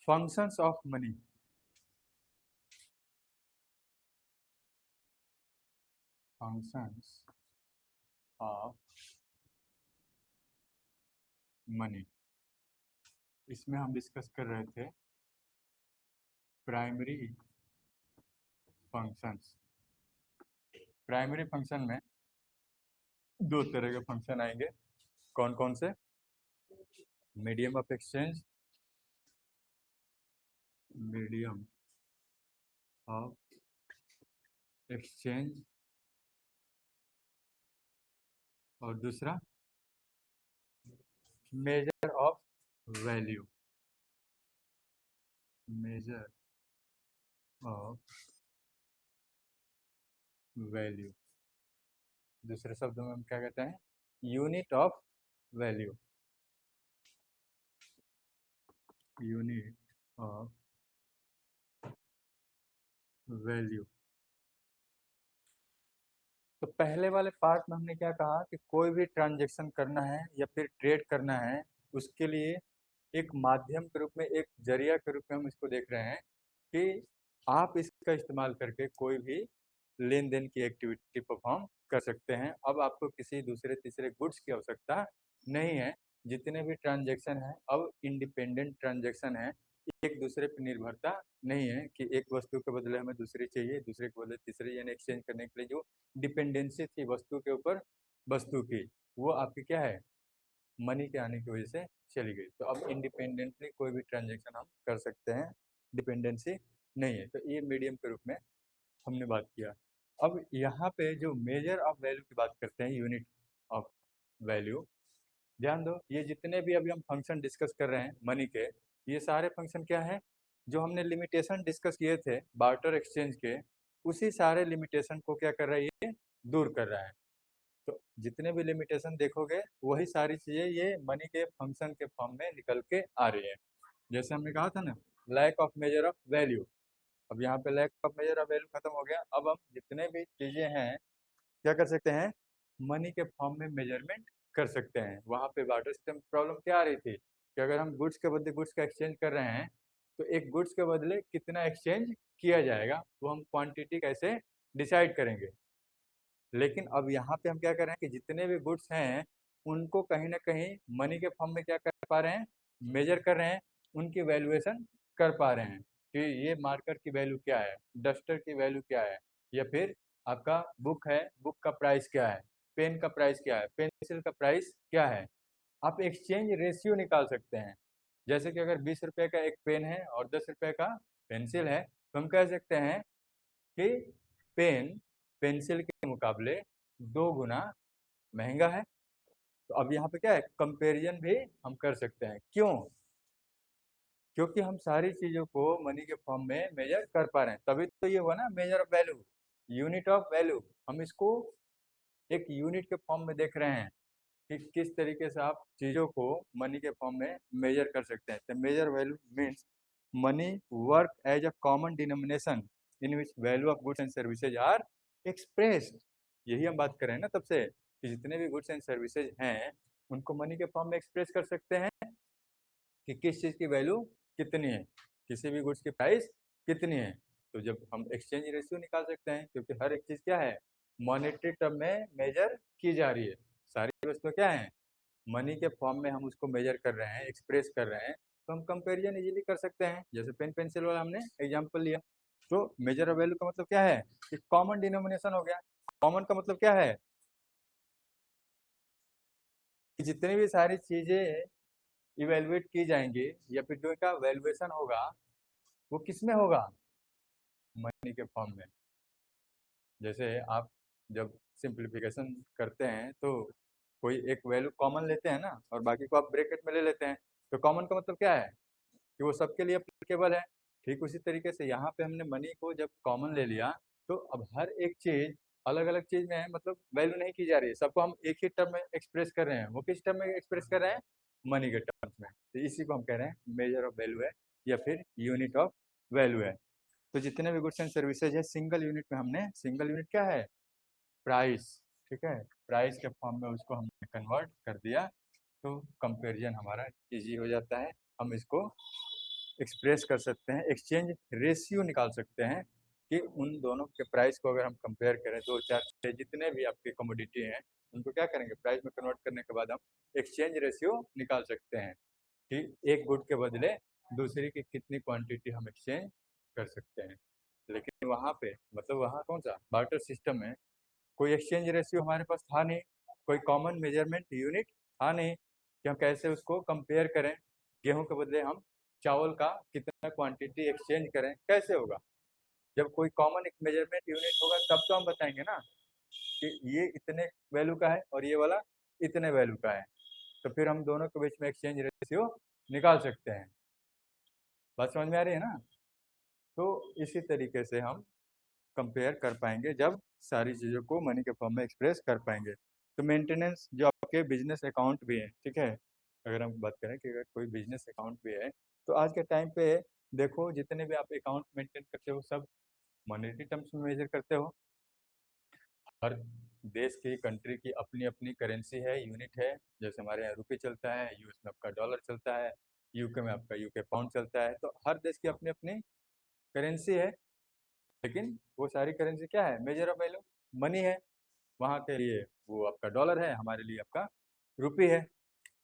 Functions of money. Functions of money, इसमें हम discuss कर रहे थे प्राइमरी फंक्शंस। प्राइमरी फंक्शन में दो तरह के फंक्शन आएंगे। कौन कौन से? Medium of exchange, medium of exchange, और दूसरा major of value, major of value. दूसरे शब्दों में हम क्या कहते हैं? Unit of value, unit of value. तो पहले वाले पार्ट में हमने क्या कहा कि कोई भी ट्रांजैक्शन करना है या फिर ट्रेड करना है, उसके लिए एक माध्यम के रूप में, एक जरिया के रूप में हम इसको देख रहे हैं कि आप इसका इस्तेमाल करके कोई भी लेन देन की एक्टिविटी परफॉर्म कर सकते हैं। अब आपको किसी दूसरे तीसरे गुड्स की आवश्यकता नहीं है। जितने भी ट्रांजैक्शन है अब इंडिपेंडेंट ट्रांजैक्शन है, एक दूसरे पर निर्भरता नहीं है कि एक वस्तु के बदले हमें दूसरी चाहिए, दूसरे के बदले तीसरी, यानी एक्सचेंज करने के लिए जो डिपेंडेंसी थी वस्तु के ऊपर वस्तु की, वो आपकी क्या है? मनी के आने की वजह से चली गई। तो अब इंडिपेंडेंटली कोई भी ट्रांजेक्शन हम कर सकते हैं, डिपेंडेंसी नहीं है। तो ये मीडियम के रूप में हमने बात किया। अब यहाँ पे जो मेजर ऑफ वैल्यू की बात करते हैं, यूनिट ऑफ वैल्यू, ध्यान दो, ये जितने भी अभी हम फंक्शन डिस्कस कर रहे हैं मनी के, ये सारे फंक्शन क्या है? जो हमने लिमिटेशन डिस्कस किए थे बार्टर एक्सचेंज के, उसी सारे लिमिटेशन को क्या कर रहा है? ये दूर कर रहा है। तो जितने भी लिमिटेशन देखोगे वही सारी चीजें ये मनी के फंक्शन के फॉर्म में निकल के आ रही है। जैसे हमने कहा था ना, lack of measure of value. अब यहाँ पे lack of measure of value खत्म हो गया। अब हम जितने भी चीजें हैं क्या कर सकते हैं? मनी के फॉर्म में मेजरमेंट कर सकते हैं। वहां पे वाटर सिस्टम प्रॉब्लम क्या आ रही थी कि अगर हम गुड्स के बदले गुड्स का एक्सचेंज कर रहे हैं तो एक गुड्स के बदले कितना एक्सचेंज किया जाएगा वो हम क्वांटिटी कैसे डिसाइड करेंगे। लेकिन अब यहाँ पे हम क्या कर रहे हैं कि जितने भी गुड्स हैं उनको कहीं ना कहीं मनी के फॉर्म में क्या कर पा रहे हैं? मेजर कर रहे हैं, उनकी वैल्यूएशन कर पा रहे हैं कि ये मार्कर की वैल्यू क्या है, डस्टर की वैल्यू क्या है, या फिर आपका बुक है, बुक का प्राइस क्या है, पेन का प्राइस क्या है, पेंसिल का प्राइस क्या है। आप एक्सचेंज रेशियो निकाल सकते हैं। जैसे कि अगर 20 रुपए का एक पेन है और 10 रुपए का पेंसिल है, तो हम कह सकते हैं कि पेन पेंसिल के मुकाबले 2 गुना महंगा है। तो अब यहाँ पे क्या है? कंपैरिजन भी हम कर सकते हैं। क्यों? क्योंकि हम सारी चीजों को मनी के फॉर्म में मेजर कर पा रहे हैं, तभी तो ये हुआ ना major of value, unit of value. हम इसको एक यूनिट के फॉर्म में देख रहे हैं कि किस तरीके से आप चीजों को मनी के फॉर्म में मेजर कर सकते हैं। तो measure value means money work as a common denomination in which value of goods and services are expressed. यही हम बात कर रहे हैं ना तब से कि जितने भी गुड्स एंड सर्विसेज हैं उनको मनी के फॉर्म में एक्सप्रेस कर सकते हैं कि किस चीज़ की वैल्यू कितनी है, किसी भी गुड्स की प्राइस कितनी है। तो जब हम एक्सचेंज रेशियो निकाल सकते हैं, क्योंकि हर एक चीज़ क्या है? मॉनेटरी टर्म में मेजर की जा रही है। सारी वस्तु क्या है? मनी के फॉर्म में हम उसको मेजर कर रहे हैं, एक्सप्रेस कर रहे हैं। तो हम कंपेरिजन इजीली कर सकते हैं। जैसे पेन पेंसिल वाला हमने एग्जांपल लिया, तो मेजर ऑफ वैल्यू का मतलब क्या है? कि कॉमन डिनोमिनेशन हो गया। कॉमन का मतलब क्या है? कि जितनी भी सारी चीजें इवेलुएट की जाएंगी या फिर जो इनका वैल्यूएशन होगा वो किस में होगा? मनी के फॉर्म में। जैसे आप जब सिंप्लीफिकेशन करते हैं तो कोई एक वैल्यू कॉमन लेते हैं ना, और बाकी को आप ब्रैकेट में ले लेते हैं। तो कॉमन का मतलब क्या है? कि वो सबके लिए अप्लीकेबल है। ठीक उसी तरीके से यहाँ पे हमने मनी को जब कॉमन ले लिया, तो अब हर एक चीज अलग अलग चीज में है, मतलब वैल्यू नहीं की जा रही है, सबको हम एक ही टर्म में एक्सप्रेस कर रहे हैं। वो किस टर्म में एक्सप्रेस कर रहे हैं? मनी के टर्म्स में। तो इसी को हम कह रहे हैं मेजर ऑफ वैल्यू है या फिर यूनिट ऑफ वैल्यू है। तो जितने भी गुड्स एंड सर्विसेज है सिंगल यूनिट में, हमने सिंगल यूनिट क्या है? प्राइस। ठीक है, प्राइस के फॉर्म में उसको हमने कन्वर्ट कर दिया, तो कंपेरिजन हमारा इजी हो जाता है। हम इसको एक्सप्रेस कर सकते हैं, एक्सचेंज रेशियो निकाल सकते हैं कि उन दोनों के प्राइस को अगर हम कंपेयर करें, दो चार छः जितने भी आपके कमोडिटी हैं उनको क्या करेंगे, प्राइस में कन्वर्ट करने के बाद हम एक्सचेंज रेशियो निकाल सकते हैं कि एक गुड के बदले दूसरी की कितनी क्वांटिटी हम एक्सचेंज कर सकते हैं। लेकिन वहाँ पे मतलब वहाँ कौन सा बार्टर सिस्टम है, कोई एक्सचेंज रेशियो हमारे पास था नहीं, कोई कॉमन मेजरमेंट यूनिट था नहीं कि हम कैसे उसको कंपेयर करें, गेहूं के बदले हम चावल का कितना क्वांटिटी एक्सचेंज करें, कैसे होगा। जब कोई कॉमन एक मेजरमेंट यूनिट होगा तब तो हम बताएंगे ना कि ये इतने वैल्यू का है और ये वाला इतने वैल्यू का है, तो फिर हम दोनों के बीच में एक्सचेंज रेशियो निकाल सकते हैं। बात समझ में आ रही है ना। तो इसी तरीके से हम कंपेयर कर पाएंगे जब सारी चीज़ों को मनी के फॉर्म में एक्सप्रेस कर पाएंगे। तो मेंटेनेंस जो आपके बिजनेस अकाउंट भी है, ठीक है, अगर हम बात करें कि अगर कोई बिजनेस अकाउंट भी है तो आज के टाइम पे देखो जितने भी आप अकाउंट मेंटेन करते हो सब मॉनेटरी टर्म्स में मेजर करते हो। हर देश की कंट्री की अपनी अपनी करेंसी है, यूनिट है। जैसे हमारे यहाँ रुपये चलता है, यूएस में आपका डॉलर चलता है, यूके में आपका यूके पाउंड चलता है। तो हर देश की अपनी अपनी करेंसी है, लेकिन वो सारी करेंसी क्या है, मेजर ऑफ वैल्यू मनी है। वहाँ के लिए वो आपका डॉलर है, हमारे लिए आपका रुपये है।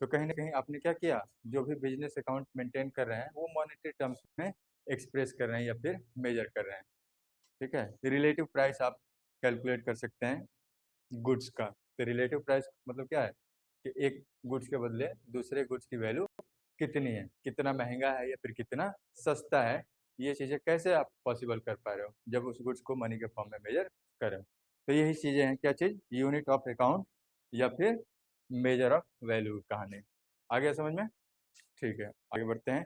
तो कहीं ना कहीं आपने क्या किया, जो भी बिजनेस अकाउंट मेंटेन कर रहे हैं वो मॉनेटरी टर्म्स में एक्सप्रेस कर रहे हैं या फिर मेजर कर रहे हैं। ठीक है, रिलेटिव प्राइस आप कैलकुलेट कर सकते हैं गुड्स का। तो रिलेटिव प्राइस मतलब क्या है कि एक गुड्स के बदले दूसरे गुड्स की वैल्यू कितनी है, कितना महंगा है या फिर कितना सस्ता है। ये चीज़ें कैसे आप पॉसिबल कर पा रहे हो, जब उस गुड्स को मनी के फॉर्म में मेजर करें। तो यही चीज़ें हैं, क्या चीज़, यूनिट ऑफ अकाउंट या फिर मेजर ऑफ वैल्यू कहानी। आ गया समझ में। ठीक है, आगे बढ़ते हैं।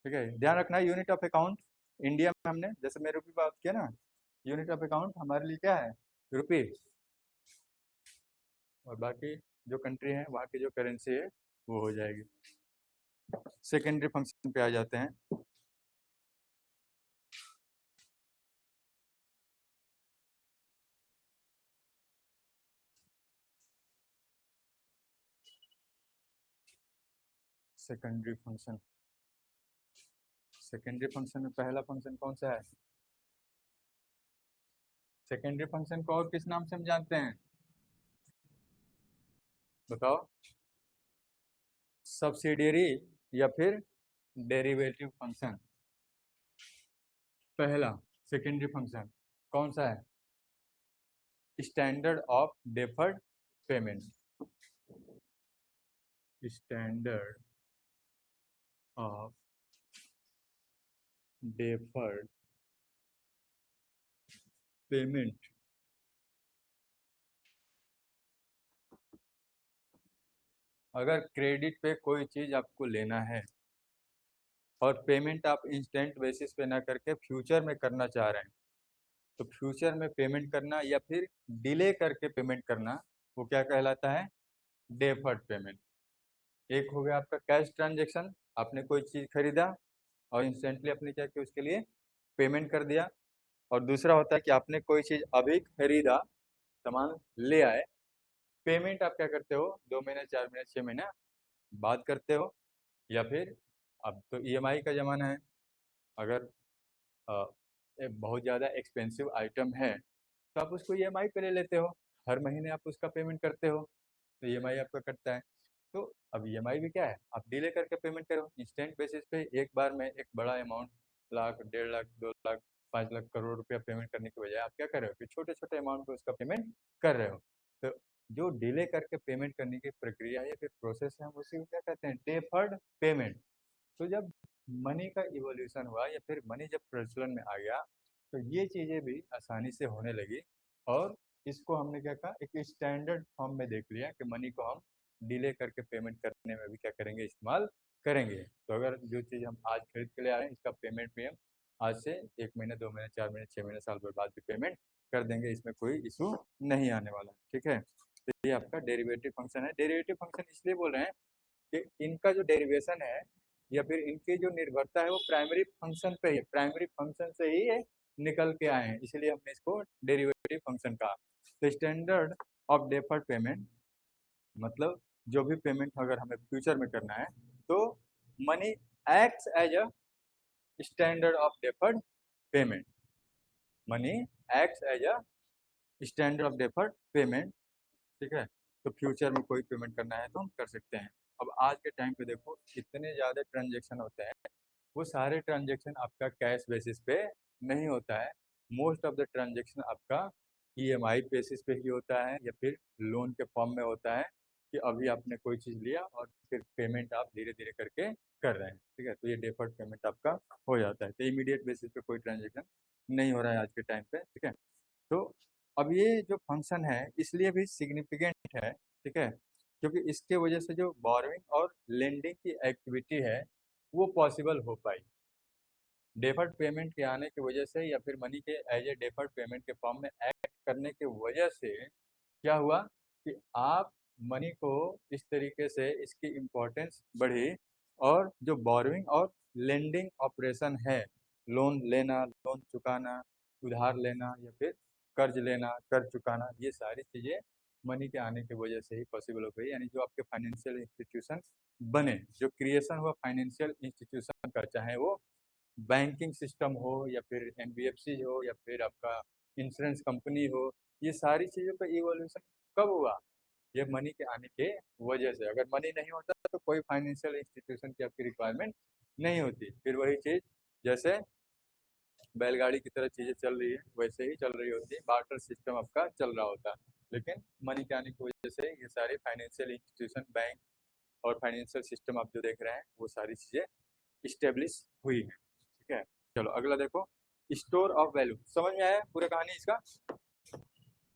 ठीक है, ध्यान रखना है यूनिट ऑफ अकाउंट इंडिया में हमने जैसे मैं रुपये बात किया ना, यूनिट ऑफ अकाउंट हमारे लिए क्या है, रुपये। और बाकी जो कंट्री है वहाँ की जो करेंसी है वो हो जाएगी। सेकेंडरी फंक्शन पे आ जाते हैं। सेकेंडरी फंक्शन, सेकेंडरी फंक्शन में पहला फंक्शन कौन सा है, सेकेंडरी फंक्शन को और किस नाम से हम जानते हैं, बताओ। सब्सिडियरी या फिर डेरिवेटिव फंक्शन। पहला सेकेंडरी फंक्शन कौन सा है, standard of deferred payment, standard of deferred payment. अगर क्रेडिट पे कोई चीज आपको लेना है और पेमेंट आप इंस्टेंट बेसिस पे ना करके फ्यूचर में करना चाह रहे हैं, तो फ्यूचर में पेमेंट करना या फिर डिले करके पेमेंट करना वो क्या कहलाता है, डेफर्ड पेमेंट। एक हो गया आपका कैश ट्रांजेक्शन, आपने कोई चीज़ खरीदा और इंस्टेंटली आपने क्या किया उसके लिए पेमेंट कर दिया। और दूसरा होता है कि आपने कोई चीज़ अभी खरीदा, सामान ले आए, पेमेंट आप क्या करते हो 2 महीने 4 महीने 6 महीने बात करते हो। या फिर अब तो ईएमआई का ज़माना है, अगर बहुत ज़्यादा एक्सपेंसिव आइटम है तो आप उसको ईएमआई पे ले लेते हो, हर महीने आप उसका पेमेंट करते हो, तो ईएमआई आपका कटता है। तो अब ईएमआई भी क्या है, आप डिले करके पेमेंट करो, इंस्टेंट बेसिस पे एक बार में एक बड़ा अमाउंट, लाख 1.5 लाख 2 लाख 5 लाख करोड़ रुपया पेमेंट करने के बजाय आप क्या कर रहे हो कि छोटे छोटे अमाउंट पे उसका पेमेंट कर रहे हो। तो जो डिले करके पेमेंट करने की प्रक्रिया या फिर प्रोसेस है हम उसी को क्या कहते हैं, डेफर्ड पेमेंट। तो जब मनी का इवोल्यूशन हुआ या फिर मनी जब प्रचलन में आ गया तो ये चीज़ें भी आसानी से होने लगी। और इसको हमने क्या कहा, एक स्टैंडर्ड फॉर्म में देख लिया कि मनी को हम डिले करके पेमेंट करने में भी क्या करेंगे, इस्तेमाल करेंगे। तो अगर जो चीज़ हम आज खरीद के ले आ रहे हैं इसका पेमेंट भी हम आज से 1 महीने 2 महीने 4 महीने 6 महीने साल भर बाद भी पेमेंट कर देंगे, इसमें कोई इशू नहीं आने वाला। ठीक है, तो ये आपका डेरिवेटिव फंक्शन है। डेरिवेटिव फंक्शन इसलिए बोल रहे हैं कि इनका जो डेरिवेशन है या फिर इनकी जो निर्भरता है वो प्राइमरी फंक्शन पे ही, प्राइमरी फंक्शन से ही ये निकल के आए हैं, इसलिए हमने इसको डेरिवेटिव फंक्शन कहा। तो स्टैंडर्ड ऑफ डेफर्ड पेमेंट मतलब जो भी पेमेंट अगर हमें फ्यूचर में करना है, तो money acts as a standard of deferred payment. Money acts as a standard of deferred payment. ठीक है, तो फ्यूचर में कोई पेमेंट करना है तो हम कर सकते हैं। अब आज के टाइम पे देखो इतने ज़्यादा ट्रांजेक्शन होते हैं, वो सारे ट्रांजेक्शन आपका कैश बेसिस पे नहीं होता है। मोस्ट ऑफ द ट्रांजेक्शन आपका ईएमआई बेसिस पे ही होता है या फिर लोन के फॉर्म में होता है, कि अभी आपने कोई चीज़ लिया और फिर पेमेंट आप धीरे धीरे करके कर रहे हैं। ठीक है, तो ये डेफर्ड पेमेंट आपका हो जाता है, तो इमीडिएट बेसिस पे कोई ट्रांजेक्शन नहीं हो रहा है आज के टाइम पे। ठीक है, तो अब ये जो फंक्शन है इसलिए भी सिग्निफिकेंट है। ठीक है, क्योंकि इसके वजह से जो बोरोइंग और लेंडिंग की एक्टिविटी है वो पॉसिबल हो पाई। डेफर्ड पेमेंट के आने की वजह से या फिर मनी के एज ए डेफर्ड पेमेंट के फॉर्म में एक्ट करने की वजह से क्या हुआ कि आप मनी को इस तरीके से इसकी इम्पोर्टेंस बढ़ी, और जो बोरोइंग और लेंडिंग ऑपरेशन है, लोन लेना, लोन चुकाना, उधार लेना या फिर कर्ज लेना, कर्ज चुकाना, ये सारी चीज़ें मनी के आने की वजह से ही पॉसिबल हो गई। यानी जो आपके फाइनेंशियल इंस्टीट्यूशन बने, जो क्रिएशन हुआ फाइनेंशियल इंस्टीट्यूशन का, चाहे वो बैंकिंग सिस्टम हो या फिर एनबीएफसी हो या फिर आपका इंश्योरेंस कंपनी हो, ये सारी चीज़ों का इवोल्यूशन कब हुआ? ये मनी के आने के वजह से। अगर मनी नहीं होता तो कोई फाइनेंशियल इंस्टीट्यूशन की आपकी रिक्वायरमेंट नहीं होती। फिर वही चीज़ जैसे बैलगाड़ी की तरह चीज़ें चल रही है वैसे ही चल रही होती है, बार्टर सिस्टम आपका चल रहा होता है। लेकिन मनी के आने की वजह से ये सारे फाइनेंशियल इंस्टीट्यूशन, बैंक और फाइनेंशियल सिस्टम आप जो देख रहे हैं वो सारी चीज़ें इस्टेब्लिश हुई है। ठीक है, चलो अगला देखो, स्टोर ऑफ वैल्यू। समझ में आया पूरा कहानी इसका?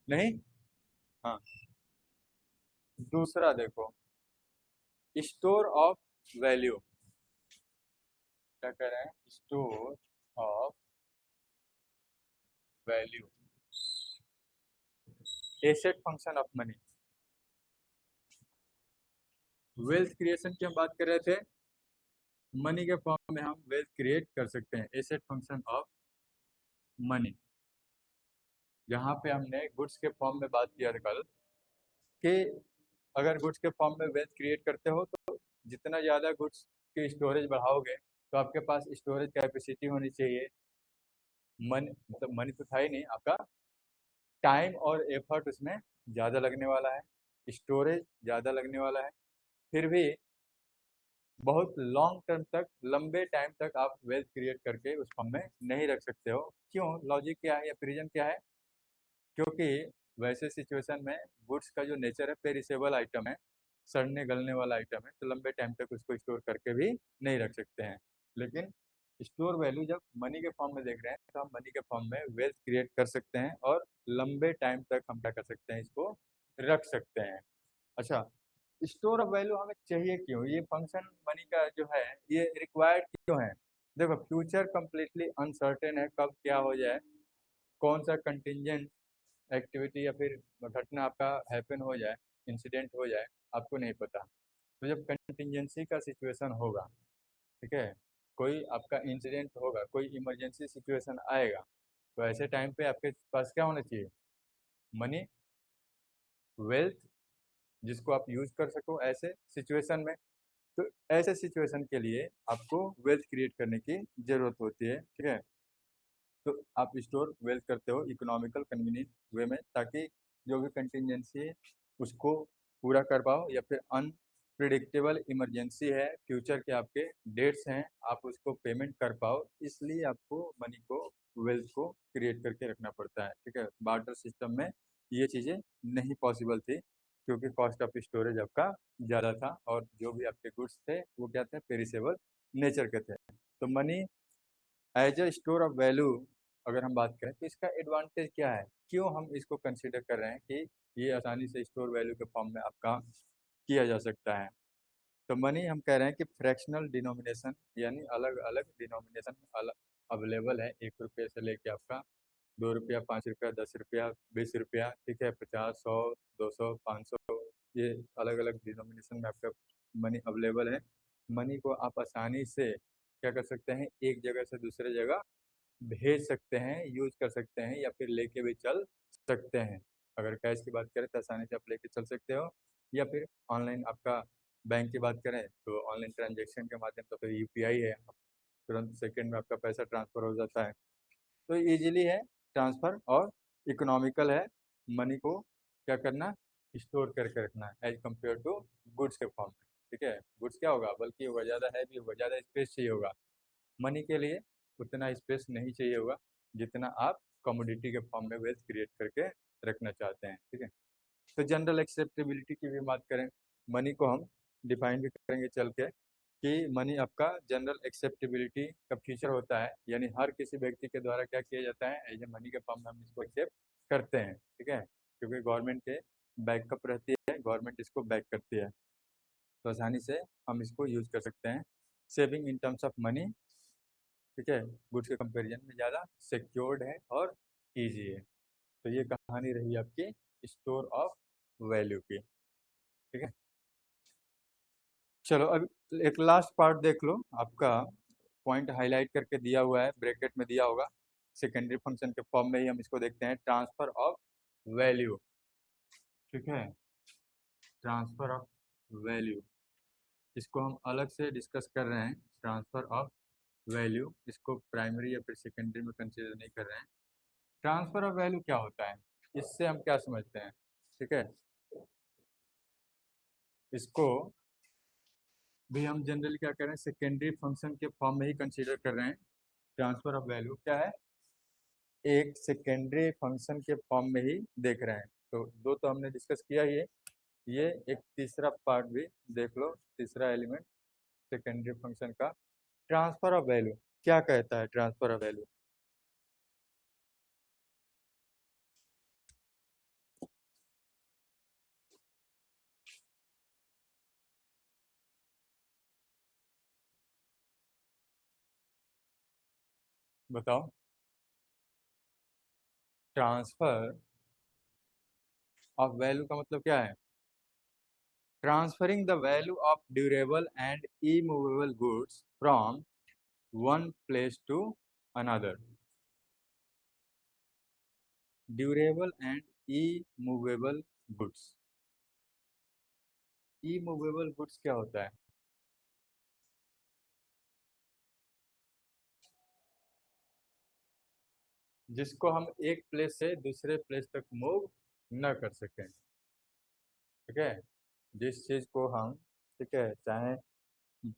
नहीं? हाँ, दूसरा देखो, स्टोर ऑफ वैल्यू। क्या कह रहे हैं? Store of value, asset function of money. Wealth creation की हम बात कर रहे थे, मनी के फॉर्म में हम वेल्थ क्रिएट कर सकते हैं, एसेट फंक्शन ऑफ मनी। यहाँ पे हमने गुड्स के फॉर्म में बात किया था कल, कि अगर गुड्स के फॉर्म में वेल्थ क्रिएट करते हो तो जितना ज़्यादा गुड्स की स्टोरेज बढ़ाओगे तो आपके पास स्टोरेज कैपेसिटी होनी चाहिए। मन मतलब मनी तो था ही नहीं, आपका टाइम और एफर्ट उसमें ज़्यादा लगने वाला है, स्टोरेज ज़्यादा लगने वाला है। फिर भी बहुत लॉन्ग टर्म तक, लंबे टाइम तक आप वेल्थ क्रिएट करके उस फॉर्म में नहीं रख सकते हो। क्यों? लॉजिक क्या है या रीजन क्या है? क्योंकि वैसे सिचुएशन में गुड्स का जो नेचर है पेरिसेबल आइटम है, सड़ने गलने वाला आइटम है, तो लंबे टाइम तक उसको स्टोर करके भी नहीं रख सकते हैं। लेकिन स्टोर वैल्यू जब मनी के फॉर्म में देख रहे हैं तो हम मनी के फॉर्म में वेल्थ क्रिएट कर सकते हैं और लंबे टाइम तक हम क्या कर सकते हैं, इसको रख सकते हैं। अच्छा, स्टोर ऑफ वैल्यू हमें चाहिए क्यों? ये फंक्शन मनी का जो है ये रिक्वायर्ड क्यों है? देखो, फ्यूचर कंप्लीटली अनसर्टेन है, कब क्या हो जाए, कौन सा कंटिजेंट एक्टिविटी या फिर घटना आपका हैपन हो जाए, इंसिडेंट हो जाए, आपको नहीं पता। तो जब कंटिजेंसी का सिचुएशन होगा, ठीक है, कोई आपका इंसिडेंट होगा, कोई इमरजेंसी सिचुएशन आएगा, तो ऐसे टाइम पे आपके पास क्या होना चाहिए? मनी, वेल्थ, जिसको आप यूज कर सको ऐसे सिचुएशन में। तो ऐसे सिचुएशन के लिए आपको वेल्थ क्रिएट करने की जरूरत होती है। ठीक है, तो आप स्टोर वेल्थ करते हो इकोनॉमिकल कन्वीनियंट वे में, ताकि जो भी कंटिजेंसी है उसको पूरा कर पाओ, या फिर अनप्रिडिक्टेबल इमरजेंसी है, फ्यूचर के आपके डेट्स हैं, आप उसको पेमेंट कर पाओ। इसलिए आपको मनी को, वेल्थ को क्रिएट करके रखना पड़ता है। ठीक है, बार्टर सिस्टम में ये चीज़ें नहीं पॉसिबल थी, क्योंकि कॉस्ट ऑफ स्टोरेज आपका ज़्यादा था और जो भी आपके गुड्स थे वो क्या थे, पेरिसेबल नेचर के थे। तो money as a store of value अगर हम बात करें तो इसका एडवांटेज क्या है, क्यों हम इसको कंसिडर कर रहे हैं कि ये आसानी से स्टोर वैल्यू के फॉर्म में आपका किया जा सकता है? तो मनी हम कह रहे हैं कि फ्रैक्शनल डिनोमिनेशन, यानी अलग अलग डिनोमिनेशन अलग अवेलेबल है, 1 रुपये से लेके आपका 2 रुपया, 5 रुपया, 10 रुपया, 20 रुपया, ठीक है, 50, 100, 200, 500, ये अलग अलग डिनोमिनेशन में आपका मनी अवेलेबल है। मनी को आप आसानी से क्या कर सकते हैं, एक जगह से दूसरे जगह भेज सकते हैं, यूज कर सकते हैं, या फिर लेके भी चल सकते हैं। अगर कैश की बात करें तो आसानी से आप लेके चल सकते हो, या फिर ऑनलाइन आपका बैंक की बात करें तो ऑनलाइन ट्रांजेक्शन के माध्यम से फिर यूपीआई है, तुरंत सेकंड में आपका पैसा ट्रांसफर हो जाता है। तो इजीली है ट्रांसफर और इकोनॉमिकल है मनी को क्या करना, स्टोर करके रखना एज कम्पेयर टू गुड्स के फॉर्म में। ठीक है, गुड्स क्या होगा, बल्कि होगा ज़्यादा हैवी होगा, ज़्यादा स्पेस चाहिए होगा। मनी के लिए उतना स्पेस नहीं चाहिए होगा जितना आप कमोडिटी के फॉर्म में वेल्थ क्रिएट करके रखना चाहते हैं। ठीक है, तो जनरल एक्सेप्टेबिलिटी की भी बात करें, मनी को हम डिफाइन भी करेंगे चल के कि मनी आपका जनरल एक्सेप्टेबिलिटी का फीचर होता है, यानी हर किसी व्यक्ति के द्वारा क्या किया जाता है, एज ए मनी के फॉर्म में हम इसको एक्सेप्ट करते हैं। ठीक है, क्योंकि गवर्नमेंट के बैकअप रहती है, गवर्नमेंट इसको बैक करती है, तो आसानी से हम इसको यूज कर सकते हैं। Saving in terms of money, ठीक है, गुड्स के कंपेरिजन में ज़्यादा सिक्योर्ड है और ईजी है। तो ये कहानी रही आपकी स्टोर ऑफ वैल्यू की। ठीक है, चलो अब एक लास्ट पार्ट देख लो, आपका पॉइंट हाईलाइट करके दिया हुआ है, ब्रैकेट में दिया होगा, सेकेंडरी फंक्शन के फॉर्म में ही हम इसको देखते हैं, ट्रांसफर ऑफ वैल्यू। ठीक है, ट्रांसफर ऑफ वैल्यू, इसको हम अलग से डिस्कस कर रहे हैं, ट्रांसफर ऑफ वैल्यू, इसको प्राइमरी या फिर सेकेंडरी में कंसीडर नहीं कर रहे हैं। ट्रांसफर ऑफ वैल्यू क्या होता है, इससे हम क्या समझते हैं। ठीक है, इसको भी हम जनरली क्या कर रहे हैं, सेकेंडरी फंक्शन के फॉर्म में ही कंसीडर कर रहे हैं। ट्रांसफर ऑफ वैल्यू क्या है, एक सेकेंडरी फंक्शन के फॉर्म में ही देख रहे हैं। तो दो तो हमने डिस्कस किया ही है, ये एक तीसरा पार्ट भी देख लो, तीसरा एलिमेंट सेकेंडरी फंक्शन का, ट्रांसफर ऑफ वैल्यू क्या कहता है। ट्रांसफर ऑफ वैल्यू बताओ। ट्रांसफर ऑफ वैल्यू का मतलब क्या है, transferring the value of durable and immovable goods from one place to another. Durable and immovable goods, immovable goods क्या होता है, जिसको हम एक प्लेस से दूसरे प्लेस तक मूव न कर सकें। ठीक है, जिस चीज़ को हम, ठीक है, चाहे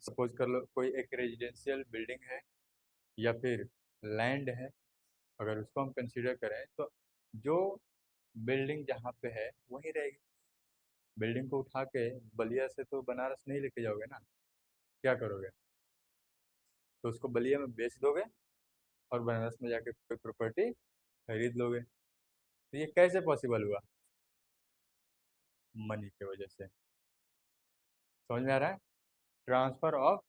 सपोज कर लो कोई एक रेजिडेंशियल बिल्डिंग है या फिर लैंड है, अगर उसको हम कंसीडर करें तो जो बिल्डिंग जहाँ पे है वहीं रहेगी। बिल्डिंग को उठा के बलिया से तो बनारस नहीं लेके जाओगे ना, क्या करोगे, तो उसको बलिया में बेच दोगे और बनारस में जाके कोई प्रॉपर्टी खरीद लोगे। तो ये कैसे पॉसिबल हुआ, मनी की वजह से। समझ में आ रहा है, ट्रांसफर ऑफ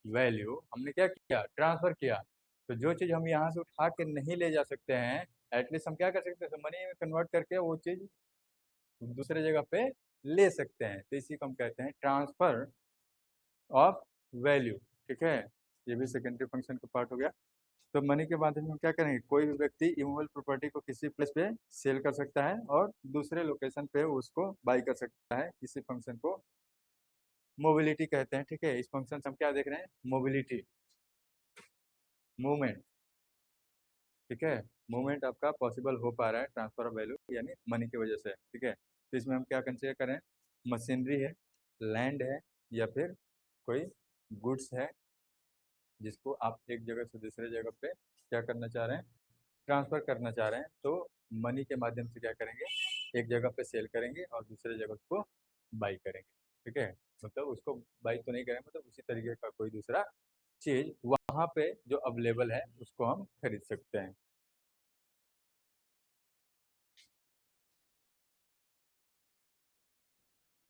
वैल्यू हमने क्या किया, ट्रांसफर किया। तो जो चीज़ हम यहाँ से उठा के नहीं ले जा सकते हैं, एटलीस्ट हम क्या कर सकते हैं, मनी में कन्वर्ट करके वो चीज़ दूसरे जगह पे ले सकते हैं। तो इसी को हम कहते हैं ट्रांसफर ऑफ वैल्यू। ठीक है, ये भी सेकेंडरी फंक्शन का पार्ट हो गया। तो मनी के माध्यम से हम क्या करेंगे, कोई भी व्यक्ति इमूवेबल प्रॉपर्टी को किसी प्लेस पे सेल कर सकता है और दूसरे लोकेशन पे उसको बाई कर सकता है। इसी फंक्शन को मोबिलिटी कहते हैं। ठीक है, इस फंक्शन से हम क्या देख रहे हैं, मोबिलिटी, मूवमेंट। ठीक है, मूवमेंट आपका पॉसिबल हो पा रहा है ट्रांसफर ऑफ वैल्यू यानी मनी की वजह से। ठीक है, तो इसमें हम क्या कंसीडर करें, मशीनरी है, लैंड है, या फिर कोई गुड्स है जिसको आप एक जगह से दूसरे जगह पे क्या करना चाह रहे हैं, ट्रांसफर करना चाह रहे हैं। तो मनी के माध्यम से क्या करेंगे, एक जगह पे सेल करेंगे और दूसरे जगह उसको बाई करेंगे। ठीक है, मतलब उसको बाई तो नहीं करेंगे, मतलब उसी तरीके का कोई दूसरा चीज वहां पे जो अवेलेबल है उसको हम खरीद सकते हैं।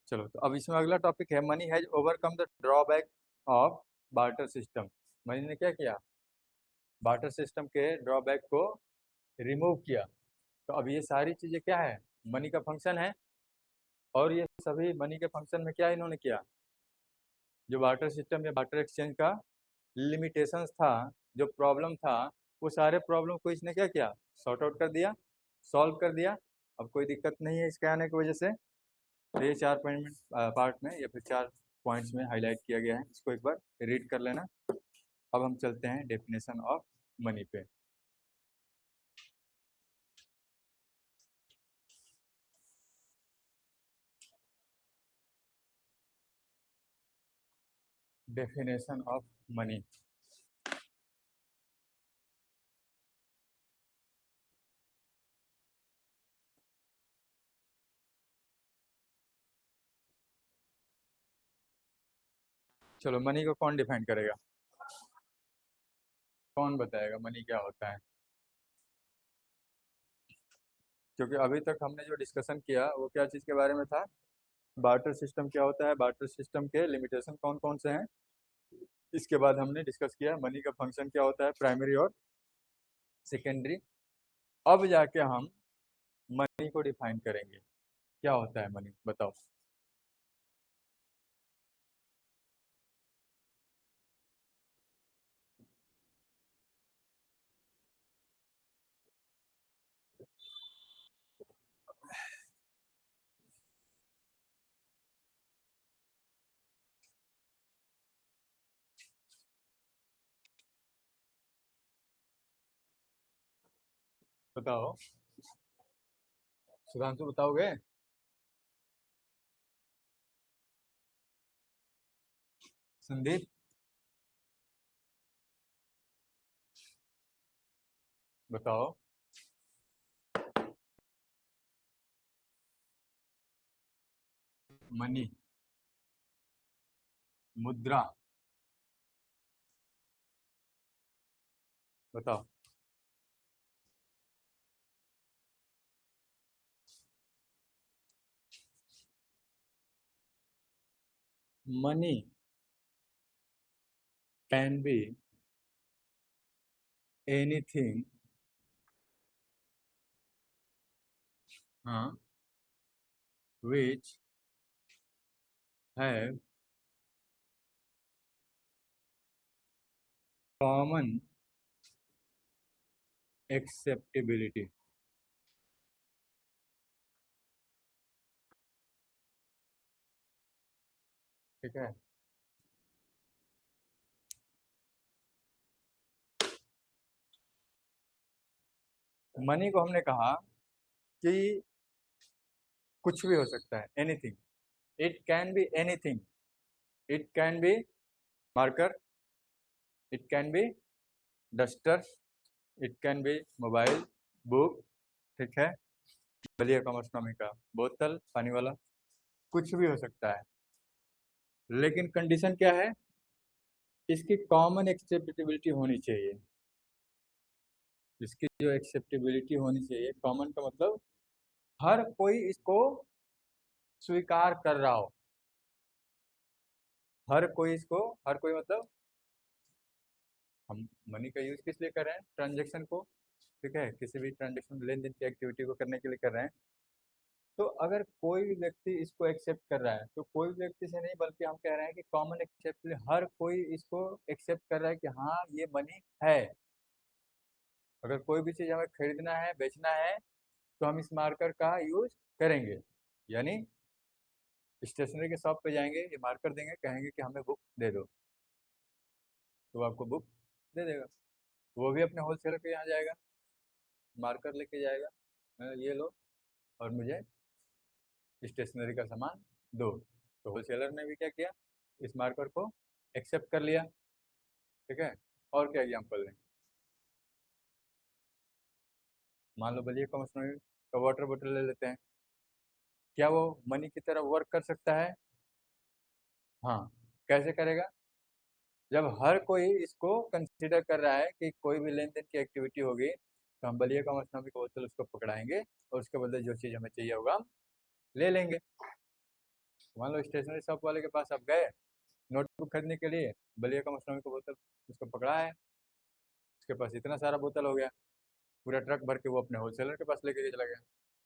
चलो, तो अब इसमें अगला टॉपिक है, money has overcome the drawback of barter system. Money ने क्या किया, बार्टर सिस्टम के ड्रॉबैक को रिमूव किया। तो अब ये सारी चीजें क्या है, मनी का फंक्शन है, और ये सभी मनी के फंक्शन में क्या इन्होंने किया, जो बार्टर सिस्टम या बार्टर एक्सचेंज का लिमिटेशंस था, जो प्रॉब्लम था, वो सारे प्रॉब्लम को इसने क्या किया, सॉर्ट आउट कर दिया, सॉल्व कर दिया। अब कोई दिक्कत नहीं है इसके आने की वजह से। तो ये 4 पॉइंट में पार्ट में या फिर 4 पॉइंट्स में हाईलाइट किया गया है, इसको एक बार रीड कर लेना। अब हम चलते हैं डेफिनेशन ऑफ मनी पे। Definition of money. चलो, मनी को कौन डिफाइन करेगा, कौन बताएगा मनी क्या होता है? क्योंकि अभी तक हमने जो डिस्कशन किया वो क्या चीज़ के बारे में था, बार्टर सिस्टम क्या होता है, बार्टर सिस्टम के लिमिटेशन कौन कौन से हैं। इसके बाद हमने डिस्कस किया मनी का फंक्शन क्या होता है, प्राइमरी और सेकेंडरी। अब जाके हम मनी को डिफाइन करेंगे, क्या होता है मनी, बताओ। बताओ, सुधांशु बताओगे? संदीप? बताओ। मनी, मुद्रा, बताओ। मनी कैन बी एनीथिंग, हाँ, विच हैव कॉमन एक्सेप्टेबिलिटी। ठीक है। मनी को हमने कहा कि कुछ भी हो सकता है, anything, it can be anything. It can be marker, it can be duster, it can be mobile, book, ठीक है, बलिया कॉमर्सनॉमी का बोतल पानी वाला, कुछ भी हो सकता है। लेकिन कंडीशन क्या है, इसकी कॉमन एक्सेप्टेबिलिटी होनी चाहिए। इसकी जो एक्सेप्टेबिलिटी होनी चाहिए, कॉमन का मतलब हर कोई इसको स्वीकार कर रहा हो। हर कोई इसको, हर कोई मतलब हम मनी का यूज किस लिए कर रहे हैं, ट्रांजेक्शन को, ठीक है, किसी भी ट्रांजेक्शन लेन देन की एक्टिविटी को करने के लिए कर रहे हैं। तो अगर कोई भी व्यक्ति इसको एक्सेप्ट कर रहा है, तो कोई भी व्यक्ति से नहीं बल्कि हम कह रहे हैं कि कॉमन एक्सेप्ट, हर कोई इसको एक्सेप्ट कर रहा है कि हाँ ये मनी है। अगर कोई भी चीज़ हमें खरीदना है, बेचना है, तो हम इस मार्कर का यूज करेंगे। यानी स्टेशनरी के शॉप पे जाएंगे, ये मार्कर देंगे, कहेंगे कि हमें बुक दे दो, तो वो आपको बुक दे देगा। वो भी अपने होलसेलर के यहाँ जाएगा, मार्कर लेके जाएगा, ये लो और मुझे स्टेशनरी का सामान दो। तो होलसेलर ने भी क्या किया, इस मार्कर को एक्सेप्ट कर लिया। ठीक है। और क्या एग्जाम्पल लें, मान लो बलिए कॉमर्स का वाटर बोतल ले लेते हैं, क्या वो मनी की तरह वर्क कर सकता है? हाँ। कैसे करेगा, जब हर कोई इसको कंसीडर कर रहा है कि कोई भी लेन देन की एक्टिविटी होगी, तो हम बलिया कॉमर्स नामी का बोतल उसको पकड़ाएंगे और उसके बदले जो चीज़ हमें चाहिए होगा हम ले लेंगे। मान लो स्टेशनरी शॉप वाले के पास आप गए नोटबुक खरीदने के लिए, बलिया कॉमर्स नामी का बोतल उसको पकड़ा है, उसके पास इतना सारा बोतल हो गया, पूरा ट्रक भर के वो अपने होलसेलर के पास लेके चला गया।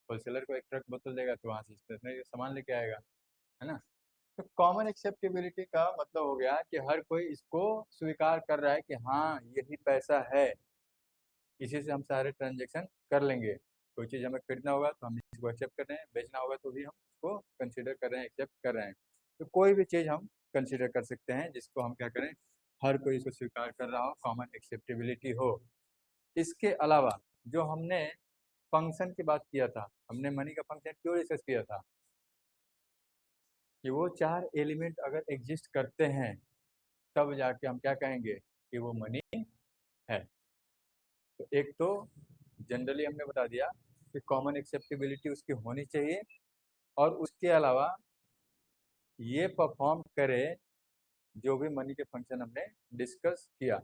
होलसेलर को एक ट्रक बोतल देगा तो वहाँ से स्टेशनरी का सामान लेके आएगा, है ना। तो कॉमन एक्सेप्टेबिलिटी का मतलब हो गया कि हर कोई इसको स्वीकार कर रहा है कि हाँ यही पैसा है, इसी से हम सारे ट्रांजेक्शन कर लेंगे। कोई चीज़ हमें खरीदना होगा तो हम इसको एक्सेप्ट कर रहे हैं, बेचना होगा तो भी हम इसको कंसिडर कर रहे हैं, एक्सेप्ट कर रहे हैं। तो कोई भी चीज़ हम कंसिडर कर सकते हैं जिसको हम क्या करें, हर कोई इसको स्वीकार कर रहा हो, कॉमन एक्सेप्टेबिलिटी हो। इसके अलावा जो हमने फंक्शन की बात किया था, हमने मनी का फंक्शन क्यों डिस्कस किया था कि वो 4 एलिमेंट अगर एग्जिस्ट करते हैं तब जाके हम क्या कहेंगे कि वो मनी है। तो एक तो जनरली हमने बता दिया कि कॉमन एक्सेप्टेबिलिटी उसकी होनी चाहिए, और उसके अलावा ये परफॉर्म करे जो भी मनी के फंक्शन हमने डिस्कस किया।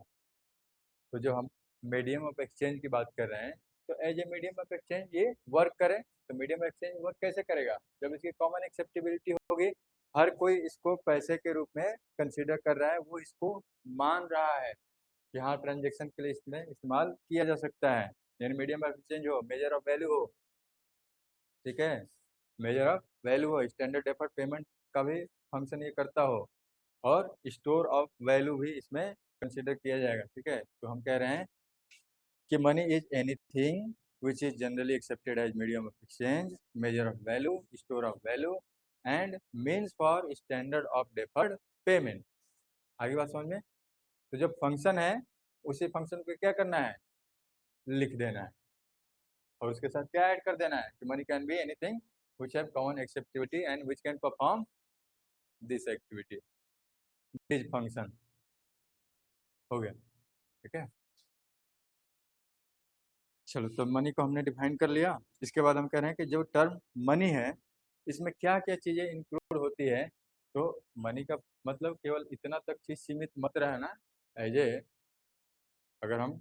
तो जो हम मीडियम ऑफ एक्सचेंज की बात कर रहे हैं, तो as a medium of exchange ये वर्क करे। तो मीडियम ऑफ एक्सचेंज वर्क कैसे करेगा, जब इसकी कॉमन एक्सेप्टेबिलिटी होगी, हर कोई इसको पैसे के रूप में कंसीडर कर रहा है, वो इसको मान रहा है कि हाँ ट्रांजेक्शन के लिए इसमें इस्तेमाल किया जा सकता है। यानी मीडियम ऑफ एक्सचेंज हो, मेजर ऑफ वैल्यू हो, ठीक है, मेजर ऑफ वैल्यू हो, स्टैंडर्ड डेफर्ड पेमेंट का भी फंक्शन ये करता हो, और स्टोर ऑफ वैल्यू भी इसमें कंसिडर किया जाएगा। ठीक है, तो हम कह रहे हैं कि money is anything which is generally accepted as medium of exchange, measure of value, store of value and means for standard of deferred payment. आगे बात समझ में। तो जब फंक्शन है उसी फंक्शन को क्या करना है, लिख देना है, और उसके साथ क्या ऐड कर देना है कि money can be anything which have common acceptability and which can perform this activity, this function। हो गया, ठीक है। चलो, तो मनी को हमने डिफाइन कर लिया। इसके बाद हम कह रहे हैं कि जो टर्म मनी है इसमें क्या क्या चीज़ें इंक्लूड होती है। तो मनी का मतलब केवल इतना तक चीज सीमित मत रहना। एज ए अगर हम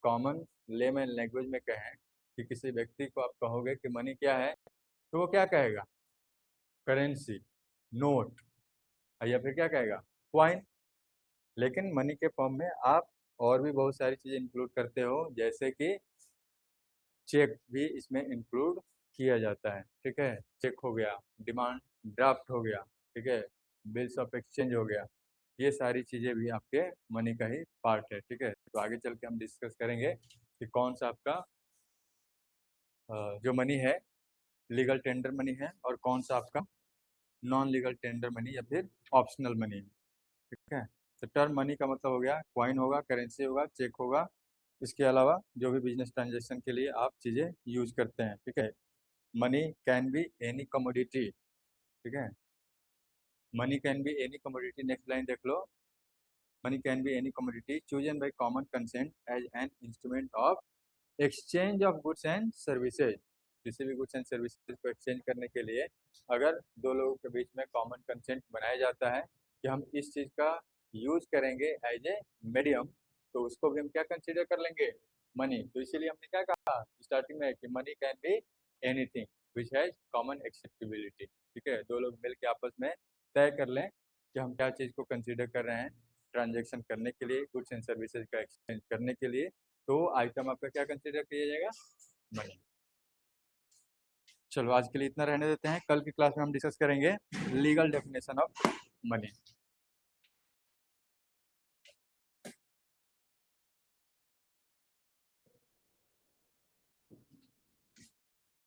कॉमन लेमैन लैंग्वेज में कहें कि किसी व्यक्ति को आप कहोगे कि मनी क्या है, तो वो क्या कहेगा, करेंसी, नोट, या फिर क्या कहेगा, क्वाइन। लेकिन मनी के फॉर्म में आप और भी बहुत सारी चीज़ें इंक्लूड करते हो, जैसे कि चेक भी इसमें इंक्लूड किया जाता है। ठीक है, चेक हो गया, डिमांड ड्राफ्ट हो गया, ठीक है, बिल्स ऑफ एक्सचेंज हो गया, ये सारी चीज़ें भी आपके मनी का ही पार्ट है। ठीक है, तो आगे चल के हम डिस्कस करेंगे कि कौन सा आपका जो मनी है लीगल टेंडर मनी है और कौन सा आपका नॉन लीगल टेंडर मनी या फिर ऑप्शनल मनी है। ठीक है, तो टर्म मनी का मतलब हो गया क्वाइन होगा, करेंसी होगा, चेक होगा, इसके अलावा जो भी बिजनेस ट्रांजेक्शन के लिए आप चीज़ें यूज करते हैं। ठीक है, money can be any commodity. ठीक है, money can be any commodity, next line देख लो, money can be any commodity chosen by common consent as an instrument of exchange of goods and services. किसी भी गुड्स एंड सर्विसेज को exchange करने के लिए अगर दो लोगों के बीच में कॉमन कंसेंट बनाया जाता है कि हम इस चीज़ का यूज करेंगे एज ए मीडियम, तो उसको भी हम क्या कंसीडर कर लेंगे, मनी। तो इसीलिए हमने क्या कहा स्टार्टिंग में कि money can be anything which has common acceptability. ठीक है, दो लोग मिल के आपस में तय कर लें कि हम क्या चीज़ को कंसीडर कर रहे हैं ट्रांजेक्शन करने के लिए, गुड्स एंड सर्विसेज का एक्सचेंज करने के लिए, तो आइटम आपका क्या कंसीडर किया जाएगा, मनी। चलो आज के लिए इतना रहने देते हैं, कल की क्लास में हम डिस्कस करेंगे लीगल डेफिनेशन ऑफ मनी।